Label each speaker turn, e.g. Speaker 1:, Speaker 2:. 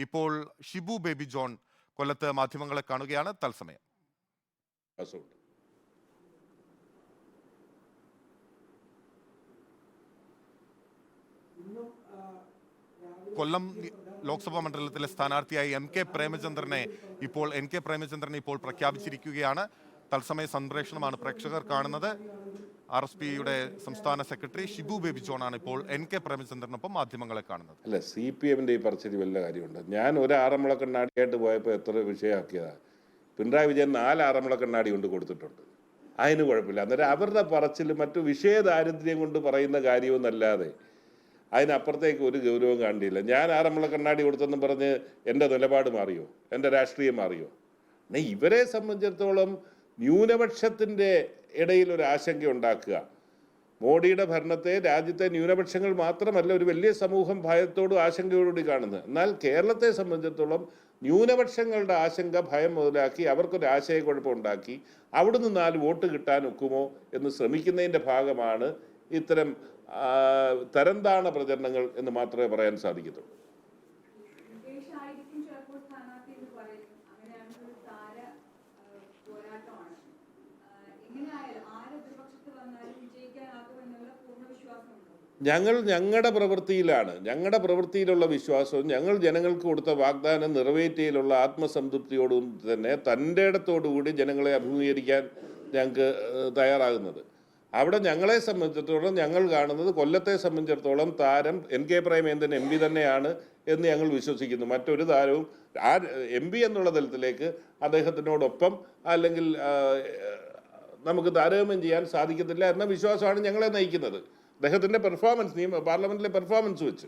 Speaker 1: ഇപ്പോൾ Shibu baby John കൊല്ലത്ത് മാധ്യമങ്ങളെ കാണുകയാണ് തത്സമയം. കൊല്ലം ലോക്സഭാ മണ്ഡലത്തിലെ സ്ഥാനാർത്ഥിയായി എൻ കെ പ്രേമചന്ദ്രനെ ഇപ്പോൾ പ്രഖ്യാപിച്ചിരിക്കുകയാണ്. തത്സമയ സംപ്രേഷണമാണ് പ്രേക്ഷകർ കാണുന്നത്. RSPയുടെ സംസ്ഥാന സെക്രട്ടറി ഷിബു ബേബി ജോൺ ആണ് ഇപ്പോൾ എൻ കെ പ്രേമചന്ദ്രനൊപ്പം മാധ്യമങ്ങളെ കാണുന്നത്.
Speaker 2: അല്ല, CPM-ന്റെ ഈ പറച്ചിൽ വല്ല കാര്യമുണ്ട്? ഞാൻ ഒരു ആറന്മുള കണ്ണാടിയായിട്ട് പോയപ്പോൾ എത്ര വിഷയമാക്കിയതാണ്. പിണറായി വിജയൻ 4 ആറന്മുള കണ്ണാടി കൊണ്ട് കൊടുത്തിട്ടുണ്ട്. അതിന് കുഴപ്പമില്ല. അന്നേരം അവരുടെ പറച്ചിൽ മറ്റു വിഷയ ദാരിദ്ര്യം കൊണ്ട് പറയുന്ന കാര്യമൊന്നല്ലാതെ അതിനപ്പുറത്തേക്ക് ഒരു ഗൗരവം കാണില്ല. ഞാൻ ആറന്മുള കണ്ണാടി കൊടുത്തെന്ന് പറഞ്ഞ് എൻ്റെ നിലപാട് മാറിയോ? എൻ്റെ രാഷ്ട്രീയം മാറിയോ? ഇവരെ സംബന്ധിച്ചിടത്തോളം ന്യൂനപക്ഷത്തിൻ്റെ ഇടയിൽ ഒരു ആശങ്ക ഉണ്ടാക്കുക, മോഡിയുടെ ഭരണത്തെ രാജ്യത്തെ ന്യൂനപക്ഷങ്ങൾ മാത്രമല്ല ഒരു വലിയ സമൂഹം ഭയത്തോടും ആശങ്കയോടുകൂടി കാണുന്നത്. എന്നാൽ കേരളത്തെ സംബന്ധിച്ചിടത്തോളം ന്യൂനപക്ഷങ്ങളുടെ ആശങ്ക, ഭയം മുതലാക്കി അവർക്കൊരു ആശയക്കുഴപ്പം ഉണ്ടാക്കി അവിടുന്ന് 4 വോട്ട് കിട്ടാൻ ഒക്കുമോ എന്ന് ശ്രമിക്കുന്നതിൻ്റെ ഭാഗമാണ് ഇത്തരം തരംതാണ പ്രചരണങ്ങൾ എന്ന് മാത്രമേ പറയാൻ സാധിക്കത്തുള്ളൂ. ഞങ്ങളുടെ പ്രവൃത്തിയിലുള്ള വിശ്വാസവും ഞങ്ങൾ ജനങ്ങൾക്ക് കൊടുത്ത വാഗ്ദാനം നിറവേറ്റിയിലുള്ള ആത്മസംതൃപ്തിയോടും തന്നെ തൻ്റെ ഇടത്തോടുകൂടി ജനങ്ങളെ അഭിമുഖീകരിക്കാൻ ഞങ്ങൾക്ക് തയ്യാറാകുന്നത്. അവിടെ ഞങ്ങളെ സംബന്ധിച്ചിടത്തോളം ഞങ്ങൾ കാണുന്നത്, കൊല്ലത്തെ സംബന്ധിച്ചിടത്തോളം താരം എൻ കെ പ്രേമചന്ദ്രൻ MP തന്നെയാണ് എന്ന് ഞങ്ങൾ വിശ്വസിക്കുന്നു. മറ്റൊരു താരവും ആ MP എന്നുള്ള തലത്തിലേക്ക് അദ്ദേഹത്തിനോടൊപ്പം അല്ലെങ്കിൽ നമുക്ക് താരതമ്യം ചെയ്യാൻ സാധിക്കത്തില്ല എന്ന വിശ്വാസമാണ് ഞങ്ങളെ നയിക്കുന്നത്. അദ്ദേഹത്തിൻ്റെ പെർഫോമൻസ്, പാർലമെന്റിലെ പെർഫോമൻസ് വെച്ച്.